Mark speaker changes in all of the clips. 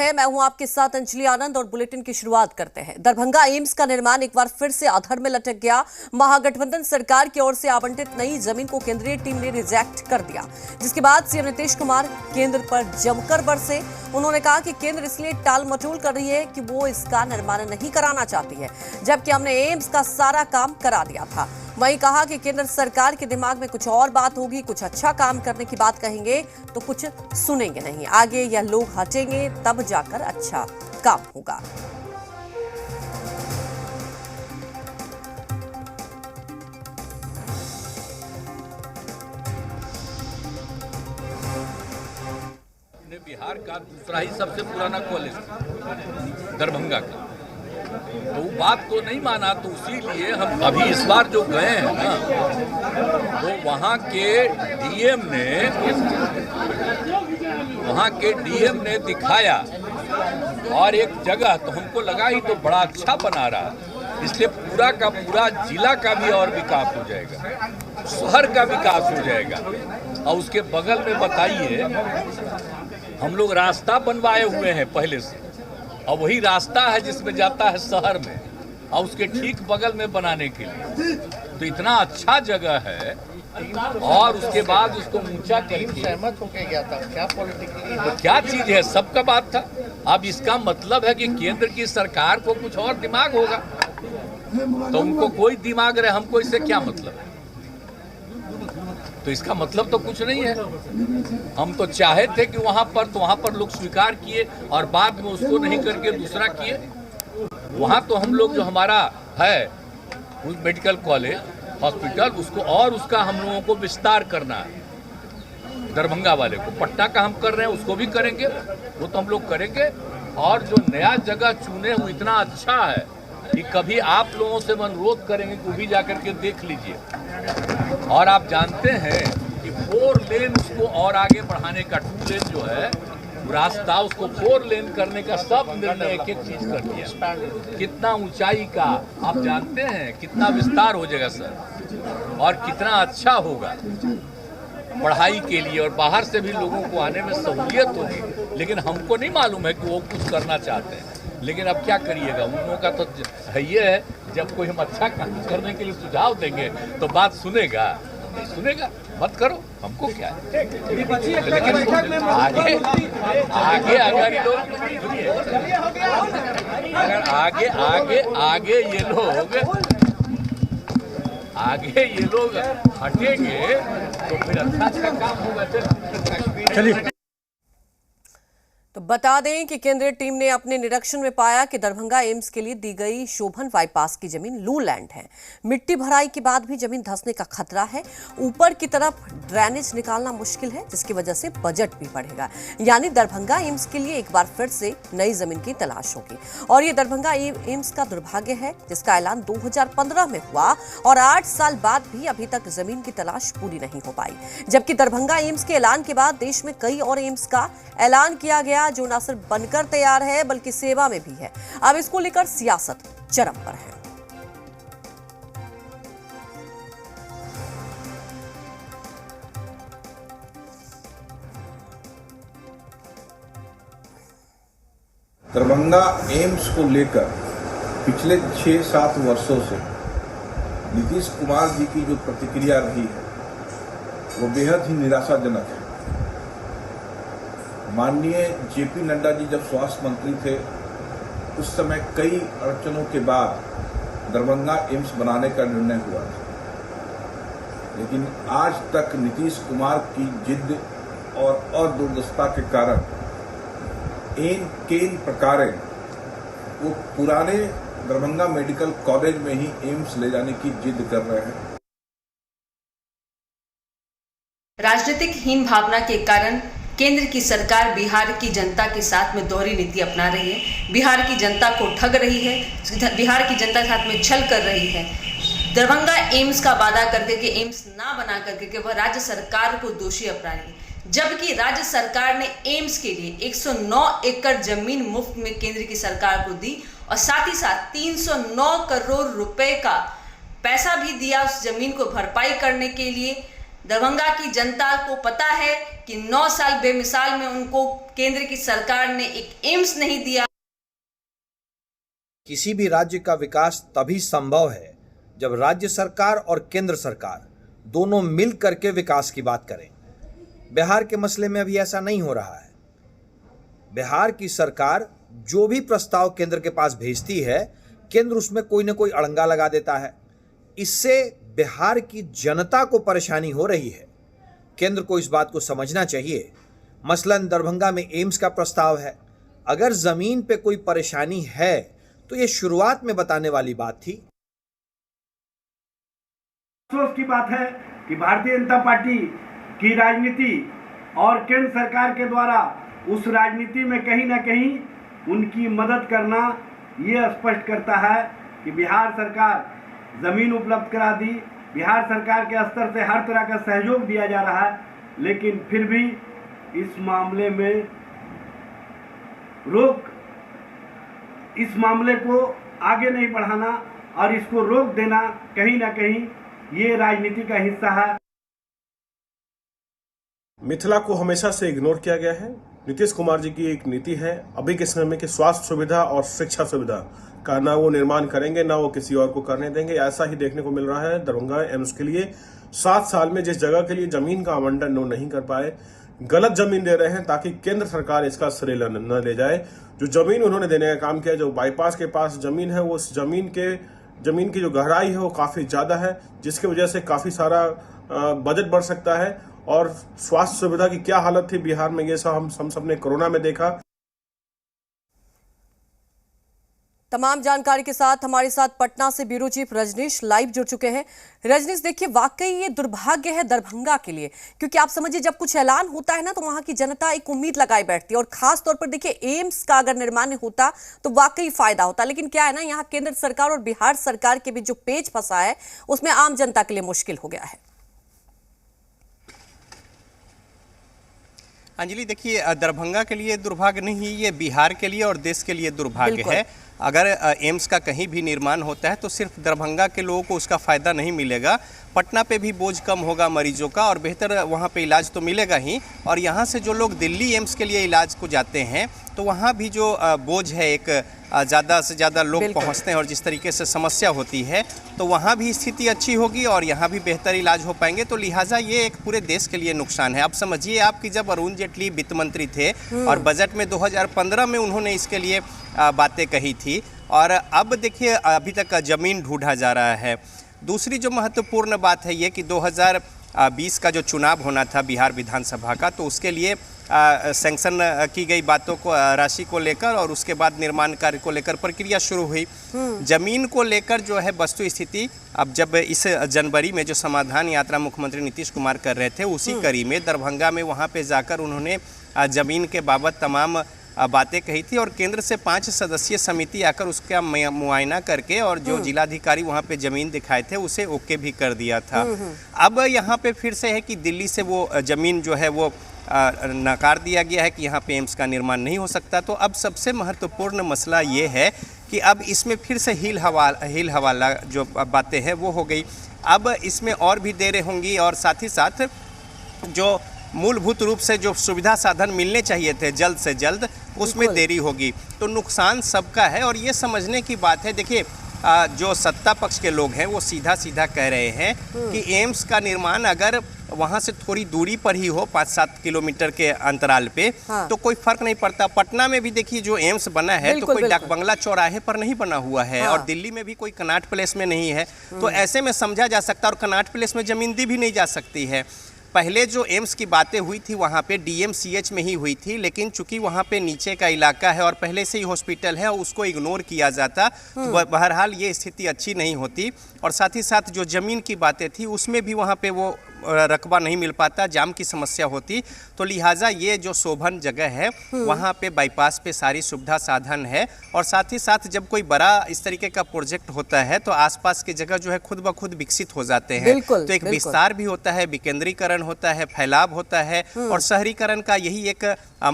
Speaker 1: है, मैं हूं आपके साथ अंजलि आनंद और बुलेटिन की शुरुआत करते हैं। दरभंगा एम्स का निर्माण एक बार फिर से अधर में लटक गया। महागठबंधन सरकार की ओर से आवंटित नई जमीन को केंद्रीय टीम ने रिजेक्ट कर दिया, जिसके बाद सीएम नीतीश कुमार केंद्र पर जमकर बरसे। उन्होंने कहा कि केंद्र इसलिए टाल मटोल कर रही है कि वो इसका निर्माण नहीं कराना चाहती है, जबकि हमने एम्स का सारा काम करा दिया था। वहीं कहा कि केंद्र सरकार के दिमाग में कुछ और बात होगी, कुछ अच्छा काम करने की बात कहेंगे तो कुछ सुनेंगे नहीं। आगे यह लोग हटेंगे तब जाकर अच्छा काम होगा।
Speaker 2: बिहार का दूसरा ही सबसे पुराना कॉलेज दरभंगा का, तो वो बात को नहीं माना, तो इसीलिए हम अभी इस बार जो गए हैं ना, तो वहाँ के डीएम ने दिखाया और एक जगह तो हमको लगा ही तो बड़ा अच्छा बना रहा, इसलिए पूरा का पूरा जिला का भी और विकास हो जाएगा, शहर का विकास हो जाएगा। और उसके बगल में बताइए, हम लोग रास्ता बनवाए हुए हैं पहले से, और वही रास्ता है जिसमें जाता है शहर में, और उसके ठीक बगल में बनाने के लिए तो इतना अच्छा जगह है। और उसके बाद उसको ऊंचा करके
Speaker 3: सहमत होके गया था, क्या पॉलिटिकली
Speaker 2: तो क्या चीज है, सबका बात था। अब इसका मतलब है कि केंद्र की सरकार को कुछ और दिमाग होगा, तो उनको कोई दिमाग रहे, हमको इससे क्या मतलब है? तो इसका मतलब तो कुछ नहीं है। हम तो चाहे थे कि वहां पर लोग स्वीकार किए और बाद में उसको नहीं करके दूसरा किए। वहां तो हम लोग जो हमारा है उस मेडिकल कॉलेज हॉस्पिटल, उसको और उसका हम लोगों को विस्तार करना है। दरभंगा वाले को पट्टा का हम कर रहे हैं, उसको भी करेंगे, वो तो हम लोग करेंगे। और जो नया जगह चुने वो इतना अच्छा है कि कभी आप लोगों से अनुरोध करेंगे कि वो भी जाकर के देख लीजिए। और आप जानते हैं कि 4 लेन उसको और आगे बढ़ाने का, 2 लेन जो है रास्ता, उसको 4 लेन करने का सब निर्णय एक एक चीज कर दिया। कितना ऊंचाई का आप जानते हैं, कितना विस्तार हो जाएगा सर, और कितना अच्छा होगा पढ़ाई के लिए, और बाहर से भी लोगों को आने में सहूलियत होगी। लेकिन हमको नहीं मालूम है कि वो कुछ करना चाहते हैं, लेकिन अब क्या करिएगा, उन लोगों का तो है ये है, जब कोई हम अच्छा काम करने के लिए सुझाव देंगे तो बात सुनेगा, नहीं सुनेगा मत करो, हमको क्या है। लेकिन आगे अगर लोग आगे ये लोग हटेंगे तो फिर अच्छा काम होगा। चलिए,
Speaker 1: तो बता दें कि केंद्रीय टीम ने अपने निरीक्षण में पाया कि दरभंगा एम्स के लिए दी गई शोभन बाईपास की जमीन लू लैंड है। मिट्टी भराई के बाद भी जमीन धंसने का खतरा है। ऊपर की तरफ ड्रेनेज निकालना मुश्किल है, जिसकी वजह से बजट भी बढ़ेगा। यानी दरभंगा एम्स के लिए एक बार फिर से नई जमीन की तलाश होगी। और ये दरभंगा एम्स का दुर्भाग्य है, जिसका ऐलान 2015 में हुआ और 8 साल बाद भी अभी तक जमीन की तलाश पूरी नहीं हो पाई। जबकि दरभंगा एम्स के ऐलान के बाद देश में कई और एम्स का ऐलान किया गया, जो न सिर्फ बनकर तैयार है बल्कि सेवा में भी है। अब इसको लेकर सियासत चरम पर है।
Speaker 4: दरभंगा एम्स को लेकर पिछले 6-7 वर्षों से नीतीश कुमार जी की जो प्रतिक्रिया रही है वो बेहद ही निराशाजनक है। माननीय जेपी नड्डा जी जब स्वास्थ्य मंत्री थे, उस समय कई अड़चनों के बाद दरभंगा एम्स बनाने का निर्णय हुआ था, लेकिन आज तक नीतीश कुमार की जिद और अदूरदर्शिता के कारण केन प्रकारे वो पुराने दरभंगा मेडिकल कॉलेज में ही एम्स ले जाने की जिद कर रहे हैं।
Speaker 5: राजनीतिक हीन भावना के कारण केंद्र की सरकार बिहार की जनता के साथ में दोहरी नीति अपना रही है, बिहार की जनता को ठग रही है, बिहार की जनता के साथ में छल कर रही है। दरभंगा एम्स का वादा करके कि एम्स ना बना करके कि वह राज्य सरकार को दोषी अपना रही है, जबकि राज्य सरकार ने एम्स के लिए 109 एकड़ जमीन मुफ्त में केंद्र की सरकार को दी और साथ ही साथ 309 करोड़ रुपए का पैसा भी दिया उस जमीन को भरपाई करने के लिए, दरभंगा की जनता को पता है कि 9 साल बेमिसाल में उनको केंद्र की सरकार ने एक एम्स नहीं दिया।
Speaker 6: किसी भी राज्य का विकास तभी संभव है जब राज्य सरकार और केंद्र सरकार दोनों मिल करके विकास की बात करें। बिहार के मसले में अभी ऐसा नहीं हो रहा है। बिहार की सरकार जो भी प्रस्ताव केंद्र के पास भेजती है, केंद्र उसमें कोई ना कोई अड़ंगा लगा देता है। इससे बिहार की जनता को परेशानी हो रही है। केंद्र को इस बात को समझना चाहिए। मसलन दरभंगा में एम्स का प्रस्ताव है। अगर जमीन पे कोई परेशानी है तो ये शुरुआत में बताने वाली बात थी।
Speaker 7: अफसोस की बात है कि भारतीय जनता पार्टी की राजनीति और केंद्र सरकार के द्वारा उस राजनीति में कहीं ना कहीं उनकी मदद करना ये स्पष्ट करता है कि बिहार सरकार ज़मीन उपलब्ध करा दी, बिहार सरकार के स्तर से हर तरह का सहयोग दिया जा रहा है, लेकिन फिर भी इस मामले में इस मामले को आगे नहीं बढ़ाना और इसको रोक देना कहीं ना कहीं ये राजनीति का हिस्सा है।
Speaker 8: मिथिला को हमेशा से इग्नोर किया गया है। नीतीश कुमार जी की एक नीति है अभी के समय में कि स्वास्थ्य सुविधा और शिक्षा सुविधा का ना वो निर्माण करेंगे, ना वो किसी और को करने देंगे। ऐसा ही देखने को मिल रहा है दरभंगा एम्स के लिए। 7 साल में जिस जगह के लिए जमीन का आवंटन वो नहीं कर पाए, गलत जमीन दे रहे हैं ताकि केंद्र सरकार इसका श्रेय न ले जाए। जो जमीन उन्होंने देने का काम किया, जो बाईपास के पास जमीन है, वो उस जमीन की जो गहराई है वो काफी ज्यादा है, जिसकी वजह से काफी सारा बजट बढ़ सकता है। और स्वास्थ्य सुविधा की क्या हालत थी बिहार में, ये सब हम सबने कोरोना में देखा।
Speaker 1: तमाम जानकारी के साथ हमारे साथ पटना से ब्यूरो चीफ रजनीश लाइव जुड़ चुके हैं। रजनीश, देखिए वाकई ये दुर्भाग्य है दरभंगा के लिए, क्योंकि आप समझिए जब कुछ ऐलान होता है ना तो वहां की जनता एक उम्मीद लगाए बैठती है, और खास तौर पर देखिए एम्स का अगर निर्माण होता तो वाकई फायदा होता। लेकिन क्या है ना, यहाँ केंद्र सरकार और बिहार सरकार के बीच जो पेच फंसा है उसमें आम जनता के लिए मुश्किल हो गया है।
Speaker 9: अंजलि, देखिए दरभंगा के लिए दुर्भाग्य नहीं, ये बिहार के लिए और देश के लिए दुर्भाग्य है। अगर एम्स का कहीं भी निर्माण होता है तो सिर्फ दरभंगा के लोगों को उसका फ़ायदा नहीं मिलेगा, पटना पे भी बोझ कम होगा मरीजों का और बेहतर वहाँ पे इलाज तो मिलेगा ही। और यहाँ से जो लोग दिल्ली एम्स के लिए इलाज को जाते हैं तो वहाँ भी जो बोझ है, एक ज़्यादा से ज़्यादा लोग पहुँचते हैं और जिस तरीके से समस्या होती है तो वहाँ भी स्थिति अच्छी होगी और यहाँ भी बेहतर इलाज हो पाएंगे। तो लिहाजा ये एक पूरे देश के लिए नुकसान है। अब समझिए आप कि जब अरुण जेटली वित्त मंत्री थे और बजट में 2015 में उन्होंने इसके लिए बातें कही थी, और अब देखिए अभी तक ज़मीन ढूंढा जा रहा है। दूसरी जो महत्वपूर्ण बात है ये कि 2020 का जो चुनाव होना था बिहार विधानसभा का, तो उसके लिए सैंक्शन की गई बातों को, राशि को लेकर और उसके बाद निर्माण कार्य को लेकर प्रक्रिया शुरू हुई। जमीन को लेकर जो है वस्तु स्थिति, अब जब इस जनवरी में जो समाधान यात्रा मुख्यमंत्री नीतीश कुमार कर रहे थे उसी कड़ी में दरभंगा में वहाँ पे जाकर उन्होंने जमीन के बाबत तमाम बातें कही थी और केंद्र से 5 सदस्यीय समिति आकर उसका मुआयना करके और जो जिलाधिकारी वहाँ पे ज़मीन दिखाए थे उसे ओके भी कर दिया था। अब यहाँ पे फिर से है कि दिल्ली से वो ज़मीन जो है वो नकार दिया गया है कि यहाँ पे एम्स का निर्माण नहीं हो सकता। तो अब सबसे महत्वपूर्ण मसला ये है कि अब इसमें फिर से हील हवाला जो बातें हैं वो हो गई। अब इसमें और भी देरें होंगी और साथ ही साथ जो मूलभूत रूप से जो सुविधा साधन मिलने चाहिए थे जल्द से जल्द, उसमें देरी होगी। तो नुकसान सबका है और ये समझने की बात है। देखिए जो सत्ता पक्ष के लोग हैं वो सीधा सीधा कह रहे हैं कि एम्स का निर्माण अगर वहाँ से थोड़ी दूरी पर ही हो, 5-7 किलोमीटर के अंतराल पे, तो कोई फर्क नहीं पड़ता। पटना में भी देखिए जो एम्स बना है तो कोई डाक बंगला चौराहे पर नहीं बना हुआ है और दिल्ली में भी कोई कनॉट प्लेस में नहीं है। तो ऐसे में समझा जा सकता है, और कनॉट प्लेस में जमीन दी भी नहीं जा सकती है। पहले जो एम्स की बातें हुई थी वहाँ पे डीएमसीएच में ही हुई थी, लेकिन चूंकि वहाँ पे नीचे का इलाका है और पहले से ही हॉस्पिटल है और उसको इग्नोर किया जाता, तो बहरहाल ये स्थिति अच्छी नहीं होती। और साथ ही साथ जो ज़मीन की बातें थी उसमें भी वहाँ पे वो रकबा नहीं मिल पाता, जाम की समस्या होती। तो लिहाजा ये जो शोभन जगह है वहाँ पे बाईपास पे सारी सुविधा साधन है, और साथ ही साथ जब कोई बड़ा इस तरीके का प्रोजेक्ट होता है तो आसपास की जगह जो है खुद ब खुद विकसित हो जाते हैं। तो एक विस्तार भी होता है, विकेंद्रीकरण होता है, फैलाव होता है, और शहरीकरण का यही एक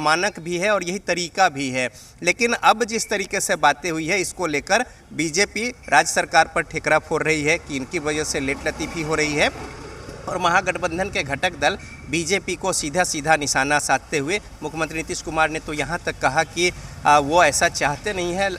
Speaker 9: मानक भी है और यही तरीका भी है। लेकिन अब जिस तरीके से बातें हुई है इसको लेकर बीजेपी राज्य सरकार पर ठिकरा फोड़ रही है कि इनकी वजह से लेट लतीफ़ी हो रही है। और महागठबंधन के घटक दल बीजेपी को सीधा सीधा निशाना साधते हुए मुख्यमंत्री नीतीश कुमार ने तो यहाँ तक कहा कि वो ऐसा चाहते नहीं है।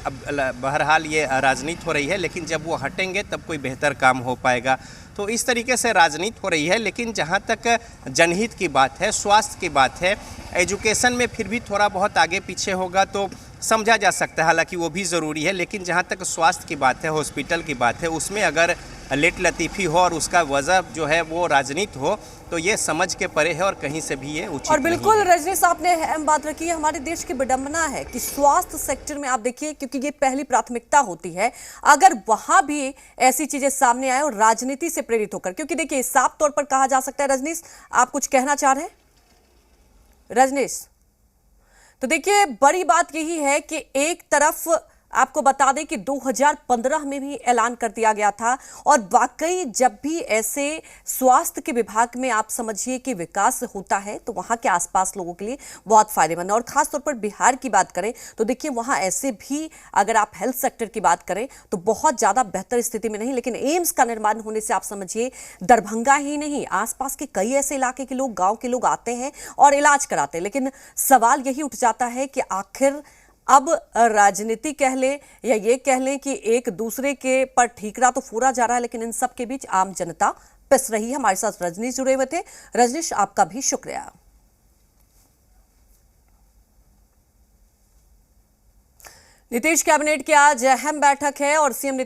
Speaker 9: बहरहाल ये राजनीति हो रही है, लेकिन जब वो हटेंगे तब कोई बेहतर काम हो पाएगा। तो इस तरीके से राजनीति हो रही है। लेकिन जहाँ तक जनहित की बात है, स्वास्थ्य की बात है, एजुकेशन में फिर भी थोड़ा बहुत आगे पीछे होगा तो समझा जा सकता है, हालांकि वो भी ज़रूरी है। लेकिन जहाँ तक स्वास्थ्य की बात है, हॉस्पिटल की बात है, उसमें अगर लेट लतीफ़ी हो और उसका वजह जो है वो राजनीति हो तो ये समझ के परे है और कहीं से भी ये उचित
Speaker 1: और बिल्कुल
Speaker 9: नहीं है।
Speaker 1: रजनी साहब ने अहम बात रखी है। हमारे देश की विडंबना है कि स्वास्थ्य सेक्टर में आप देखिए, क्योंकि ये पहली प्राथमिकता होती है, अगर वहां भी ऐसी चीजें सामने आए और राजनीति से प्रेरित होकर, क्योंकि देखिए साफ तौर पर कहा जा सकता है, रजनीश आप कुछ कहना चाह रहे हैं? रजनीश, तो देखिए बड़ी बात यही है कि एक तरफ आपको बता दें कि 2015 में भी ऐलान कर दिया गया था और वाकई जब भी ऐसे स्वास्थ्य के विभाग में आप समझिए कि विकास होता है तो वहां के आसपास लोगों के लिए बहुत फायदेमंद है। और खासतौर पर बिहार की बात करें तो देखिए वहां ऐसे भी अगर आप हेल्थ सेक्टर की बात करें तो बहुत ज्यादा बेहतर स्थिति में नहीं, लेकिन एम्स का निर्माण होने से आप समझिए दरभंगा ही नहीं, आसपास के कई ऐसे इलाके के लोग, गांव के लोग आते हैं और इलाज कराते हैं। लेकिन सवाल यही उठ जाता है कि आखिर अब राजनीति कह ले या ये कह लें कि एक दूसरे के पर ठीकरा तो फूरा जा रहा है, लेकिन इन सब के बीच आम जनता पिस रही है। हमारे साथ रजनीश जुड़े हुए थे। रजनीश, आपका भी शुक्रिया। नीतीश कैबिनेट की आज अहम बैठक है और सीएम नीतीश